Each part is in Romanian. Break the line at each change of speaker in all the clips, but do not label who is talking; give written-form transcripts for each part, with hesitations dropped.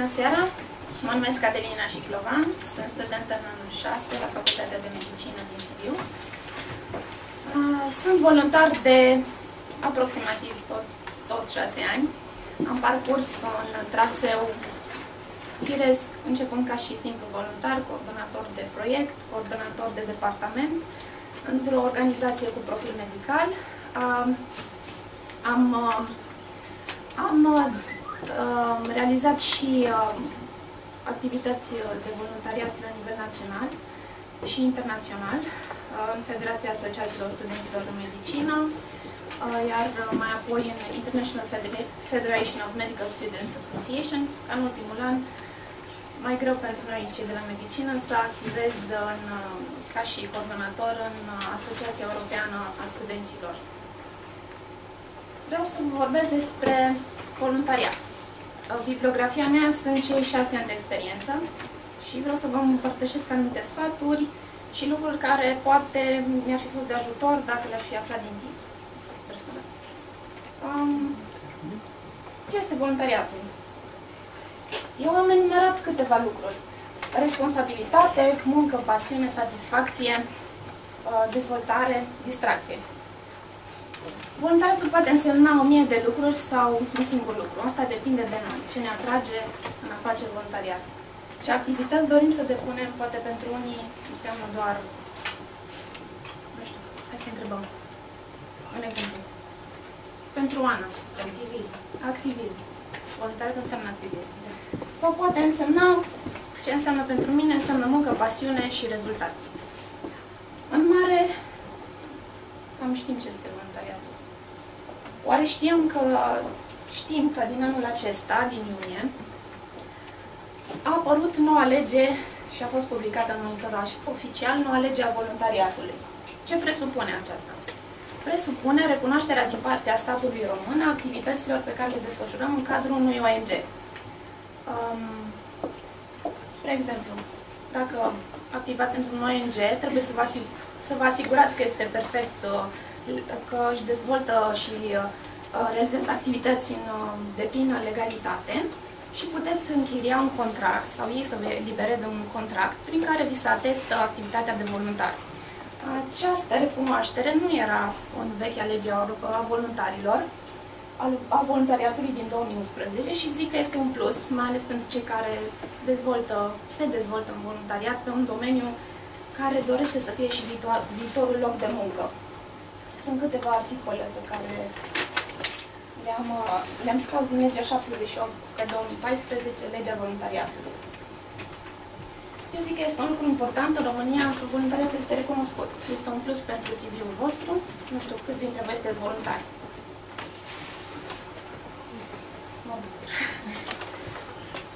Bună seara! Mă numesc Adelina Șiclovan, sunt studentă în anul 6 la Facultatea de Medicină din Sibiu. Sunt voluntar de aproximativ tot 6 ani. Am parcurs un traseu firesc, începând ca și simplu voluntar, coordonator de proiect, coordonator de departament, într-o organizație cu profil medical. Am realizat și activități de voluntariat la nivel național și internațional în Federația Asociațiilor Studenților de Medicină, iar mai apoi în International Federation of Medical Students Association, ca în ultimul an, mai greu pentru noi cei de la medicină să activez ca și coordonator în Asociația Europeană a Studenților. Vreau să vă vorbesc despre voluntariat. Bibliografia mea sunt cei 6 ani de experiență și vreau să vă împărtășesc anumite sfaturi și lucruri care poate mi-ar fi fost de ajutor dacă le-aș fi aflat din timp. Ce este voluntariatul? Eu am enumerat câteva lucruri. Responsabilitate, muncă, pasiune, satisfacție, dezvoltare, distracție. Voluntariatul poate însemna 1000 de lucruri sau un singur lucru. Asta depinde de noi. Ce ne atrage în a face voluntariat. Ce activități dorim să depunem, poate pentru unii înseamnă doar, nu știu, hai să întrebăm. Un exemplu. Pentru Ana.
Activism.
Activism. Voluntariatul înseamnă activism. Sau poate însemna, ce înseamnă pentru mine, înseamnă muncă, pasiune și rezultat. În mare, cam știm ce este voluntariatul. Oare știm că din anul acesta, din iunie, a apărut noua lege și a fost publicată în monitoraj oficial, noua lege a voluntariatului. Ce presupune aceasta? Presupune recunoașterea din partea statului român a activităților pe care le desfășurăm în cadrul unui ONG. Spre exemplu, dacă activați într-un ONG, trebuie să vă asigurați că este perfect, că își dezvoltă și realizează activități în deplină legalitate și puteți închiria un contract sau ei să vă elibereze un contract prin care vi se atestă activitatea de voluntar. Această recunoaștere nu era în vechea lege a voluntarilor, a voluntariatului din 2011 și zic că este un plus, mai ales pentru cei care se dezvoltă în voluntariat pe un domeniu care dorește să fie și viitorul loc de muncă. Sunt câteva articole pe care le-am scos din legea 78 pe 2014, legea voluntariatului. Eu zic că este un lucru important în România, că voluntariatul este recunoscut. Este un plus pentru CV-ul vostru. Nu știu câți dintre voi sunteți voluntari.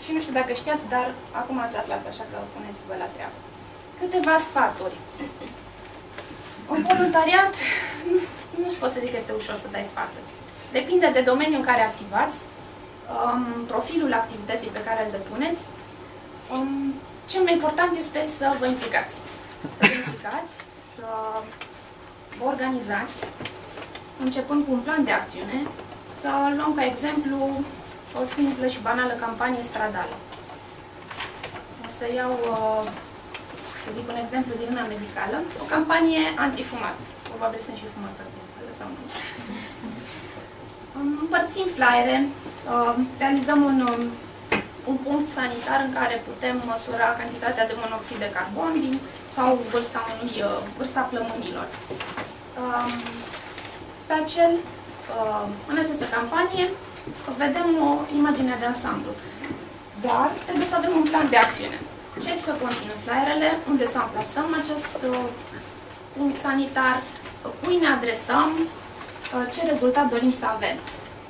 Și nu știu dacă știați, dar acum ați aflat, așa că puneți-vă la treabă. Câteva sfaturi. Un voluntariat, nu pot să zic că este ușor să dai sfaturi. Depinde de domeniul în care activați, profilul activității pe care îl depuneți. Cel mai important este să vă implicați. Să vă organizați, începând cu un plan de acțiune, să luăm ca exemplu o simplă și banală campanie stradală. O să iau, să zic un exemplu din lumea medicală, o campanie antifumat. Probabil sunt și fumători, sau nu. Împărțim flyere, realizăm un punct sanitar în care putem măsura cantitatea de monoxid de carbon sau vârsta plămânilor. În această campanie vedem o imagine de ansamblu, dar trebuie să avem un plan de acțiune. Ce să conțină flyerele, unde să amplasăm acest punct sanitar, cui ne adresăm, ce rezultat dorim să avem.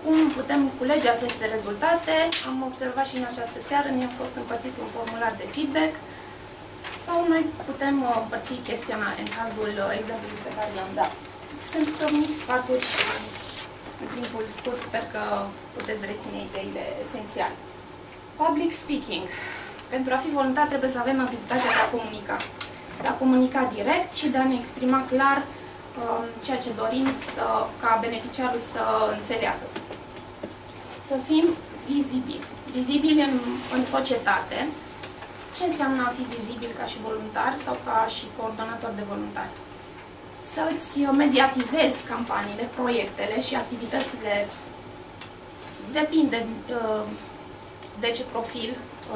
Cum putem culege aceste rezultate? Am observat și în această seară, ne-a fost împărțit un formular de feedback sau noi putem împărți chestionare în cazul exemplului pe care l-am dat. Sunt mici sfaturi și în timpul scurt sper că puteți reține ideile esențiale. Public speaking. Pentru a fi voluntar trebuie să avem abilitatea de a comunica. De a comunica direct și de a ne exprima clar ceea ce dorim ca beneficiarul să înțeleagă. Să fim vizibili. vizibili în societate. Ce înseamnă a fi vizibil ca și voluntar sau ca și coordonator de voluntari? Să-ți mediatizezi campaniile, proiectele și activitățile, depinde de ce profil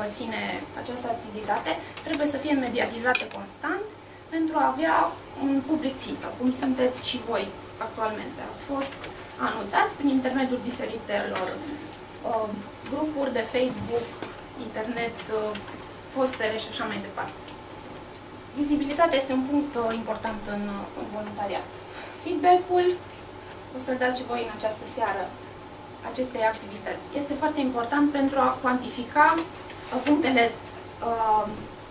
ține această activitate, trebuie să fie mediatizate constant pentru a avea un public țintă, cum sunteți și voi actualmente. Ați fost anunțați prin intermediul diferitelor grupuri de Facebook, internet, postere și așa mai departe. Vizibilitatea este un punct important în voluntariat. Feedback-ul, o să-l dați și voi în această seară, acestei activități. Este foarte important pentru a cuantifica punctele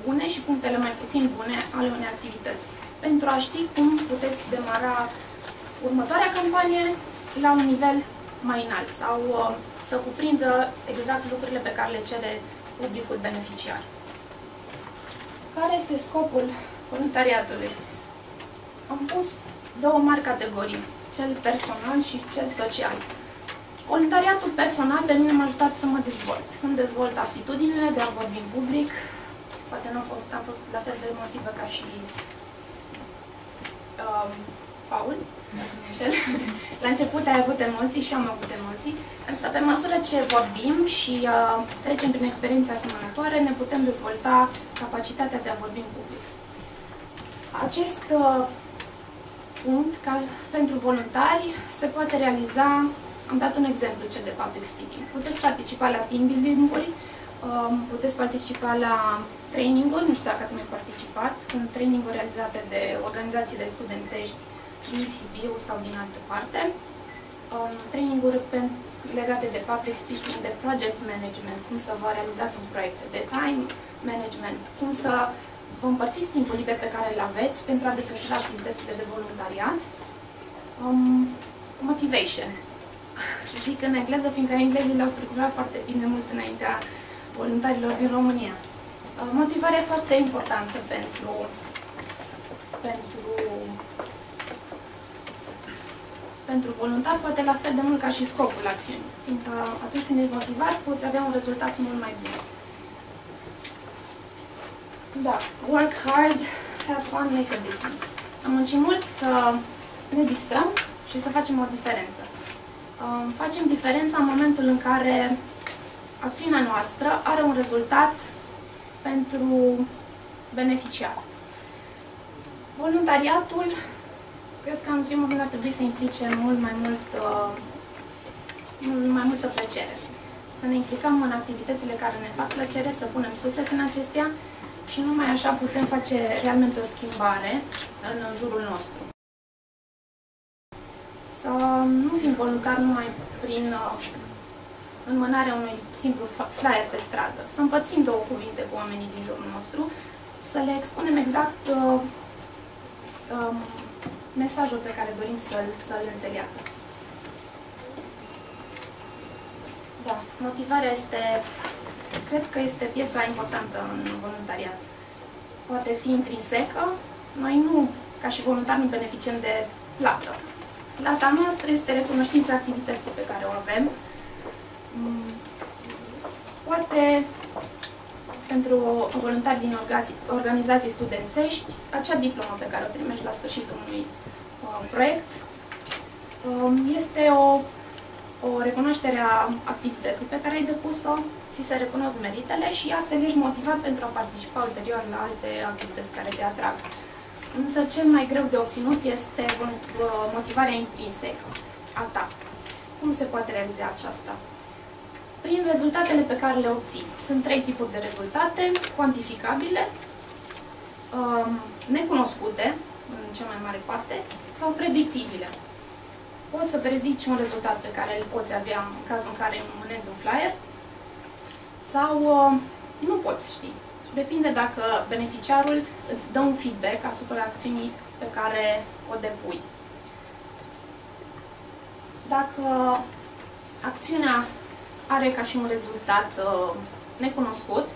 bune și punctele mai puțin bune ale unei activități. Pentru a ști cum puteți demara următoarea campanie la un nivel mai înalt sau să cuprindă exact lucrurile pe care le cere publicul beneficiar. Care este scopul voluntariatului? Am pus două mari categorii, cel personal și cel social. Voluntariatul personal pe mine m-a ajutat să mă dezvolt. Să-mi dezvolt aptitudinile de a vorbi în public. Poate nu am fost la fel de emotivă ca și Paul, dacă nu înșel. La început ai avut emoții și eu am avut emoții, însă pe măsură ce vorbim și trecem prin experiențe asemănătoare, ne putem dezvolta capacitatea de a vorbi în public. Acest punct, pentru voluntari, se poate realiza, am dat un exemplu, cel de public speaking. Puteți participa la team building-uri, puteți participa la training-uri, nu știu dacă ați mai participat, sunt training-uri realizate de organizațiile studențești din Sibiu sau din altă parte, training-uri legate de public speaking, de project management, cum să vă realizați un proiect, de time management, cum să vă împărțiți timpul liber pe care îl aveți pentru a desfășura activitățile de voluntariat. Motivation. Zic în engleză, fiindcă englezii le-au structurat foarte bine mult înaintea voluntarilor din România. Motivarea e foarte importantă pentru voluntar, poate la fel de mult ca și scopul acțiunii. Fiindcă atunci când ești motivat, poți avea un rezultat mult mai bun. Da, work hard, have fun, make a difference. Să muncim mult, să ne distrăm și să facem o diferență. Facem diferența în momentul în care acțiunea noastră are un rezultat pentru beneficiar. Voluntariatul, cred că în primul rând ar trebui să implice mult mai multă plăcere. Să ne implicăm în activitățile care ne fac plăcere, să punem suflet în acestea și numai așa putem face realmente o schimbare în jurul nostru. Să nu fim voluntari numai prin înmânarea unui simplu flyer pe stradă. Să împărțim două cuvinte cu oamenii din jurul nostru, să le expunem exact mesajul pe care dorim să-l înțeleagă. Da, motivarea este, cred că este piesa importantă în voluntariat. Poate fi intrinsecă. Noi nu, ca și voluntari, nu beneficiem de plată. Plata noastră este recunoștința activității pe care o avem. Poate, pentru voluntari din organizații studențești, acea diplomă pe care o primești la sfârșitul unui proiect este o recunoaștere a activității pe care ai depus-o, ți se recunosc meritele și astfel ești motivat pentru a participa ulterior la alte activități care te atrag. Însă cel mai greu de obținut este motivarea intrinsecă a ta. Cum se poate realiza aceasta? Prin rezultatele pe care le obții. Sunt 3 tipuri de rezultate: cuantificabile, necunoscute, în cea mai mare parte, sau predictibile. Poți să prezici un rezultat pe care îl poți avea în cazul în care înmânezi un flyer, sau nu poți ști. Depinde dacă beneficiarul îți dă un feedback asupra acțiunii pe care o depui. Dacă acțiunea are ca și un rezultat necunoscut,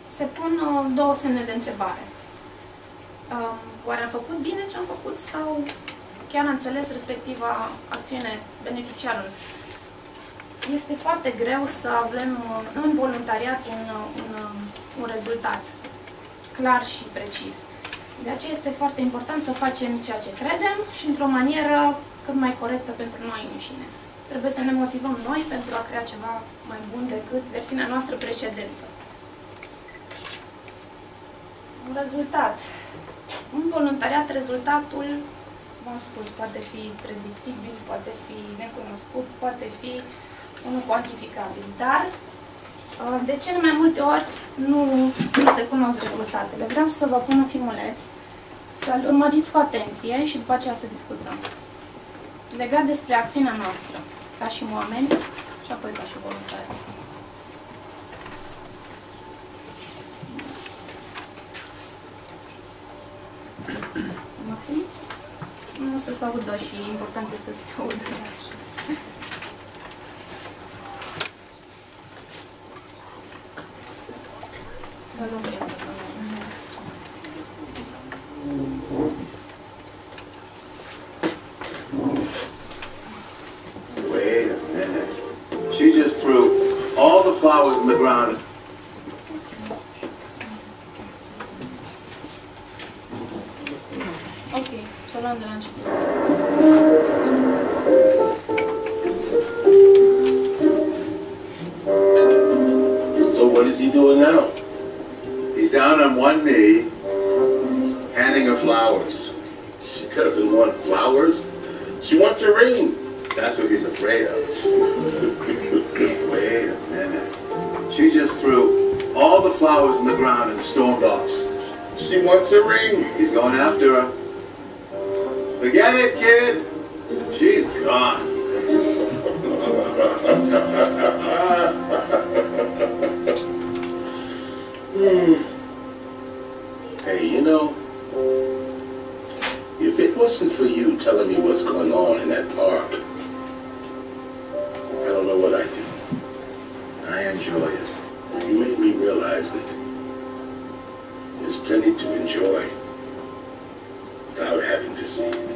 se pun două semne de întrebare. Oare am făcut bine ce am făcut sau chiar am înțeles respectiva acțiune beneficiarul? este foarte greu să avem în voluntariat un rezultat clar și precis. De aceea este foarte important să facem ceea ce credem și într-o manieră cât mai corectă pentru noi înșine. Trebuie să ne motivăm noi pentru a crea ceva mai bun decât versiunea noastră precedentă. Un rezultat. În voluntariat, rezultatul, v-am spus, poate fi predictibil, poate fi necunoscut, poate fi unul cuantificabil, dar de cele mai multe ori nu se cunosc rezultatele. Vreau să vă pun un filmuleț, să-l urmăriți cu atenție și după aceea să discutăm. Legat despre acțiunea noastră, ca și oameni și apoi ca și voluntari. Maxim? Nu să se audă și e important să se audă. Să nu vrem.
Wait a minute. She just threw all the flowers in the ground.
Ok, să luăm de la început.
So what is he doing now? He's down on one knee, handing her flowers. She doesn't want flowers. She wants a ring. That's what he's afraid of. Wait a minute. She just threw all the flowers in the ground and stormed off. She wants a ring. He's going after her. Forget it, kid. She's gone. Hey, you know, if it wasn't for you telling me what's going on in that park, I don't know what I'd do. I enjoy it. You made me realize that there's plenty to enjoy without having to see it.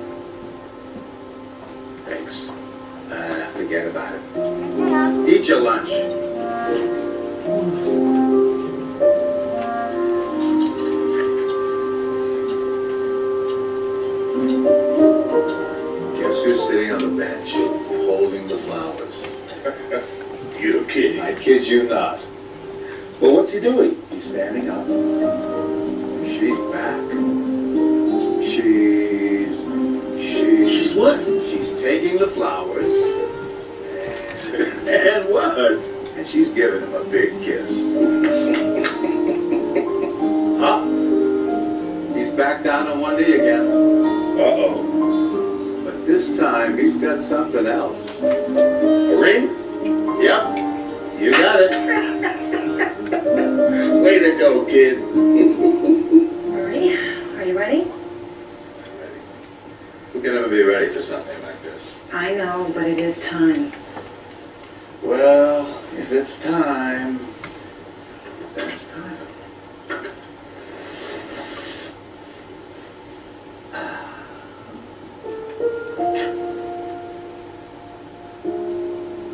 Thanks. Forget about it. Yeah. Eat your lunch. Guess who's sitting on the bench, holding the flowers? You're kidding. I kid you not. Well, what's he doing? He's standing up. She's back. She's what? She's taking the flowers. And what? And she's giving him a big kiss. Huh? He's back down on one knee again. Uh-oh. But this time, he's got something else. A ring? Yep. You got it. Way to go, kid.
Marie, are you ready?
Who can ever be ready for something like this?
I know, but it is time.
Well, if it's time, then it's time.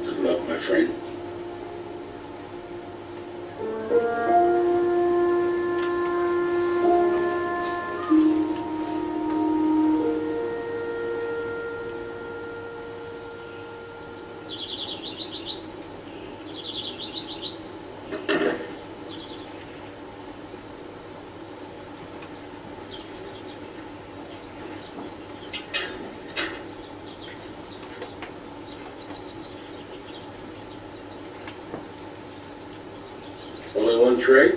Good luck, my friend. Only one tray?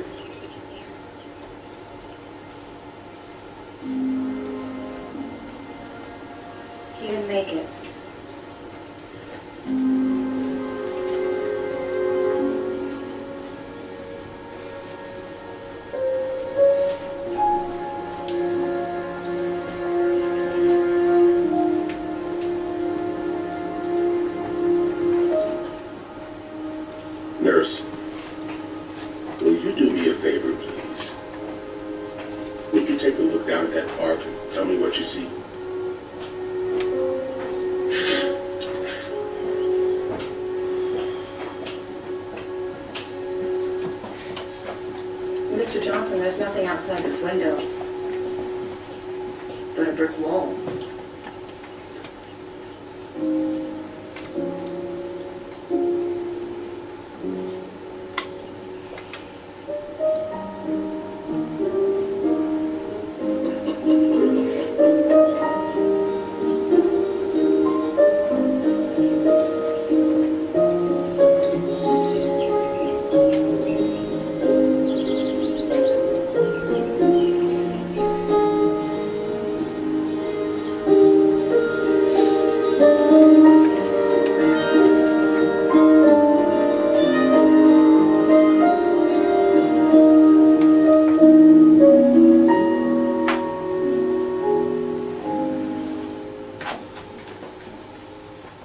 He didn't make it.
Nurse, will you do me a favor, please? Would you take a look down at that park and tell me what you see?
there's nothing outside this window but a brick wall.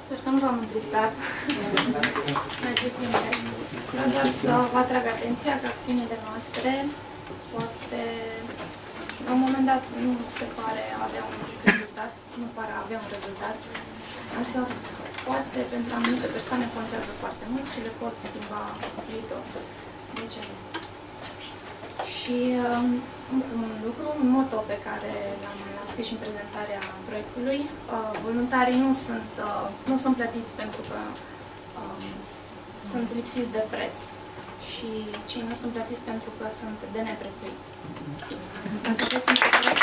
Sper că nu v-am întristat în acest filmuleț. Vreau doar să vă atrag atenția că acțiunile noastre poate, la un moment dat, nu se pare avea un rezultat, nu pare a avea un rezultat, însă poate pentru anumite persoane contează foarte mult și le pot schimba viitor. De ce nu? Și un lucru, un motto pe care l-am scris și în prezentarea proiectului, voluntarii nu sunt plătiți pentru că sunt lipsiți de preț și cei nu sunt plătiți pentru că sunt de neprețuit. Dacă veți înțelege,